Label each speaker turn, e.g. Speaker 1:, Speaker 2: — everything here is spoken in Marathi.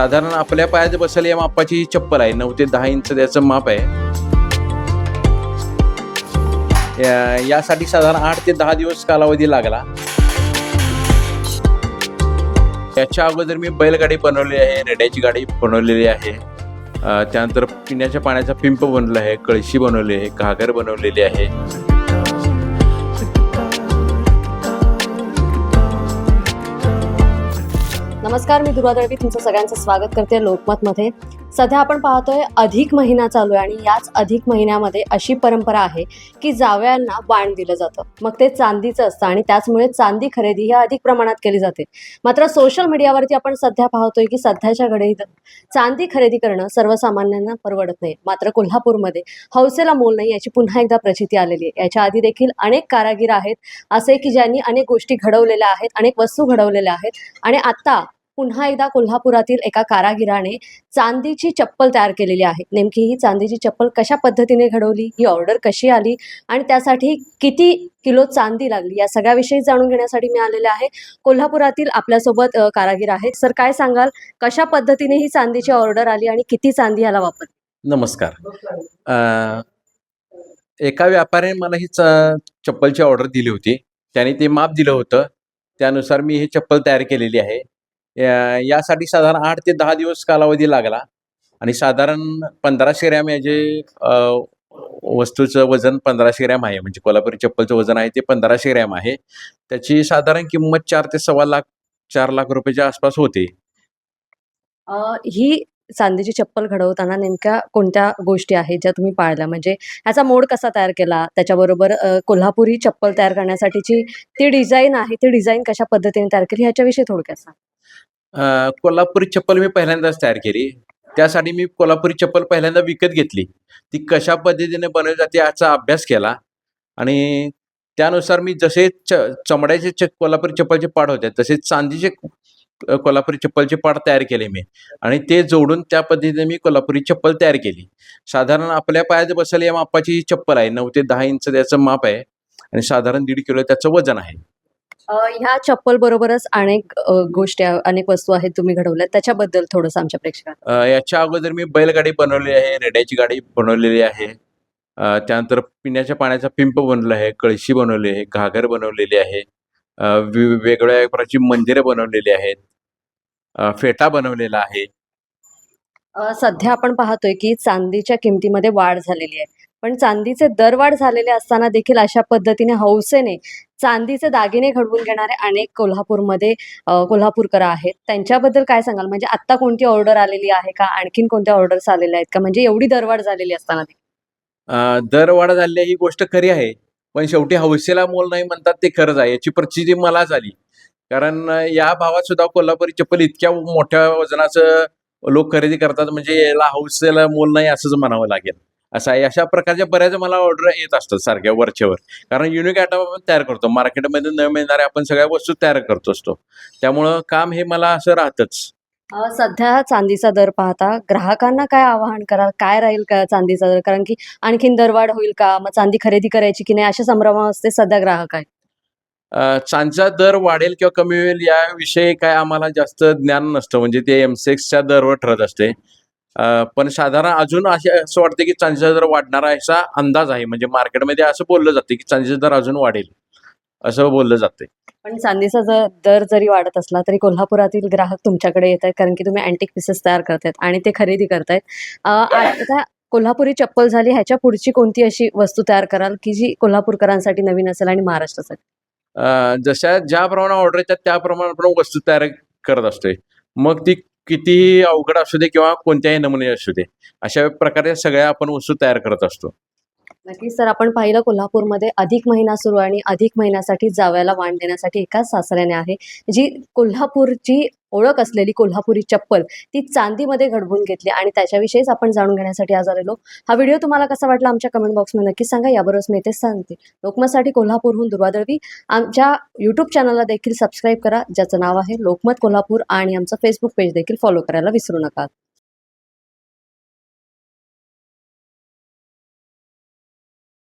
Speaker 1: साधारण आपल्या पायात बसेल या मापाची चप्पल आहे. 9 ते 10 इंच त्याचं माप आहे. यासाठी साधारण 8 ते 10 दिवस कालावधी लागला. याच्या अगोदर मी बैलगाडी बनवली आहे, रेड्याची गाडी बनवलेली आहे. त्यानंतर पिण्याच्या पाण्याचा पिंप बनवला आहे, कळशी बनवली आहे, घागर बनवलेली आहे.
Speaker 2: नमस्कार, मी दुर्वा दळवी तुमचं सगळ्यांचं स्वागत करते लोकमतमध्ये. सध्या आपण पाहतोय अधिक महिना चालू आहे आणि याच अधिक महिन्यामध्ये अशी परंपरा आहे की जावयांना वाण दिलं जातं. मग ते चांदीचं असतं आणि त्याचमुळे चांदी खरेदी ही अधिक प्रमाणात केली जाते. मात्र सोशल मीडियावरती आपण सध्या पाहतोय की सध्याच्या घडीत चांदी खरेदी करणं सर्वसामान्यांना परवडत नाही. मात्र कोल्हापूरमध्ये हौसेला मोल नाही याची पुन्हा एकदा प्रचिती आलेली आहे. याच्या आधी देखील अनेक कारागीर आहेत असे की ज्यांनी अनेक गोष्टी घडवलेल्या आहेत, अनेक वस्तू घडवलेल्या आहेत आणि आता पुन्हा एकदा कोल्हापुरातील एका कारागिराने चांदीची चप्पल तयार केलेली आहे. नेमकी ही चांदीची चप्पल कशा पद्धतीने घडवली, ही ऑर्डर कशी आली आणि त्यासाठी किती किलो चांदी लागली, या सगळ्याविषयी जाणून घेण्यासाठी मी आलेले आहे. कोल्हापुरातील आपल्यासोबत कारागीर आहेत. सर, काय सांगाल, कशा पद्धतीने ही चांदीची ऑर्डर आली आणि किती चांदी याला वापरली?
Speaker 1: नमस्कार. एका व्यापाऱ्याने मला ही चप्पलची ऑर्डर दिली होती. त्याने ते माप दिलं होतं, त्यानुसार मी ही चप्पल तयार केलेली आहे. यासाठी साधारण 8 ते 10 दिवस कालावधी लागला आणि साधारण 1500 ग्रॅम याचे वस्तूचं वजन 1500 ग्रॅम आहे. म्हणजे कोल्हापुरी चप्पलचं वजन आहे ते 1500 ग्रॅम आहे. त्याची साधारण किंमत 4 ते सव्वा लाख 4 लाख रुपयाच्या आसपास होते.
Speaker 2: ही चांदीची चप्पल घडवताना नेमक्या कोणत्या गोष्टी आहेत ज्या तुम्ही पाळल्या? म्हणजे ह्याचा मोड कसा तयार केला, त्याच्याबरोबर कोल्हापुरी चप्पल तयार करण्यासाठीची ती डिझाईन आहे, ती डिझाईन कशा पद्धतीने तयार केली ह्याच्याविषयी थोडक्यात सांगा.
Speaker 1: कोल्हापुरी चप्पल मी पहिल्यांदाच तयार केली. त्यासाठी मी कोल्हापुरी चप्पल पहिल्यांदा विकत घेतली. ती कशा पद्धतीने बनवली जाते याचा अभ्यास केला आणि त्यानुसार मी जसे चमड्याचे कोल्हापुरी चप्पलचे पाड होते तसेच चांदीचे कोल्हापुरी चप्पलचे पाड तयार केले मी आणि ते जोडून त्या पद्धतीने मी कोल्हापुरी चप्पल तयार केली. साधारण आपल्या पायात बसेल या मापाची चप्पल आहे. 9 ते 10 इंच त्याचं माप आहे आणि साधारण 1.5 किलो त्याचं वजन आहे.
Speaker 2: ह्या चप्पल बरोबरच अनेक गोष्टी अनेक वस्तू आहेत तुम्ही घडवल्यात, त्याच्याबद्दल थोडंसं आमच्या प्रेक्षकांना.
Speaker 1: याच्या अगोदर मी बैलगाडी बनवली आहे, रेड्याची गाडी बनवलेली आहे. त्यानंतर पिण्याच्या पाण्याचा पिंप बनवला आहे, कळशी बनवली आहे, घागर बनवलेली आहे. वेगवेगळ्या प्रकारची मंदिरे बनवलेली आहेत, फेटा बनवलेला आहे.
Speaker 2: सध्या आपण पाहतोय की चांदीच्या किमतीमध्ये वाढ झालेली आहे, पण चांदीचे दरवाढ झालेले असताना देखील अशा पद्धतीने हौसेने चांदीचे दागिने घडवून घेणारे अनेक कोल्हापूरमध्ये कोल्हापूरकर आहेत. त्यांच्याबद्दल काय सांगाल? म्हणजे आत्ता कोणती ऑर्डर आलेली आहे का, आणखीन कोणत्या ऑर्डर्स आलेल्या आहेत का, म्हणजे एवढी दरवाढ झालेली असताना देखील?
Speaker 1: दरवाढ झाली ही गोष्ट खरी आहे, पण शेवटी हौसेला मोल नाही म्हणतात ते खरंच आहे. याची प्रचिती मला झाली, कारण या भावात सुद्धा कोल्हापुरी चप्पल इतक्या मोठ्या वजनाचं लोक खरेदी करतात, म्हणजे याला हौसेला मोल नाही असंच म्हणावं लागेल. असं आहे. अशा प्रकारच्या बऱ्याच मला ऑर्डर येत असतात सारख्या वरच्यावर, कारण युनिक आयटम आपण तयार करतो. मार्केटमध्ये न मिळणाऱ्या आपण सगळ्या वस्तू तयार करतो असतो, त्यामुळं काम हे मला असं राहतच.
Speaker 2: सध्या चांदीचा दर पाहता ग्राहकांना काय आवाहन कराल? काय राहील का चांदीचा दर? कारण की आणखीन दरवाढ होईल का, मग चांदी खरेदी करायची की नाही, अशा संभ्रमावस्थेत सध्या ग्राहक आहे.
Speaker 1: चांदीचा दर वाढेल किंवा कमी होईल याविषयी काय आम्हाला जास्त ज्ञान नसतं, म्हणजे ते एमसेक्सच्या दरवर ठरत असते. पण साधारण अजून असं वाटतं की चांदीचा दर वाढणार आहे असा अंदाज आहे. म्हणजे मार्केटमध्ये असं बोललं जातं की चांदीचा दर अजून वाढेल, असं बोललं जातंय.
Speaker 2: पण चांदीचा दर जरी वाढत असला तरी कोल्हापुरातील ग्राहक तुमच्याकडे येत आहेत, कारण की तुम्ही अँटिक पीसेस तयार करतायत आणि ते खरेदी करतायत. आता कोल्हापुरी चप्पल झाली, ह्याच्या पुढची कोणती अशी वस्तू तयार कराल की जी कोल्हापूरकरांसाठी नवीन असेल आणि महाराष्ट्रासाठी?
Speaker 1: जशा ज्याप्रमाणे ऑर्डर येतात त्याप्रमाणे आपण वस्तू तयार करत असतोय. मग ती कितीही अवघड असू दे किंवा कोणत्याही नमुने असू दे, अशा प्रकारे सगळ्या आपण वस्तू तयार करत असतो.
Speaker 2: नक्कीच सर, आपण पाहिलं कोल्हापूरमध्ये अधिक महिना सुरू आणि अधिक महिन्यासाठी जावयाला वाण देण्यासाठी एकाच सासऱ्याने आहे जी कोल्हापूरची ओळख असलेली कोल्हापुरी चप्पल ती चांदीमध्ये घडवून घेतली आणि त्याच्याविषयीच आपण जाणून घेण्यासाठी आज आलेलो. हा व्हिडिओ तुम्हाला कसा वाटला आमच्या कमेंट बॉक्समध्ये नक्कीच सांगा. याबरोबरच मी इथेच सांगते, लोकमतसाठी कोल्हापूरहून दुर्वा दळवी. आमच्या यूट्यूब चॅनलला देखील सबस्क्राईब करा, ज्याचं नाव आहे लोकमत कोल्हापूर, आणि आमचं फेसबुक पेज देखील फॉलो करायला विसरू नका.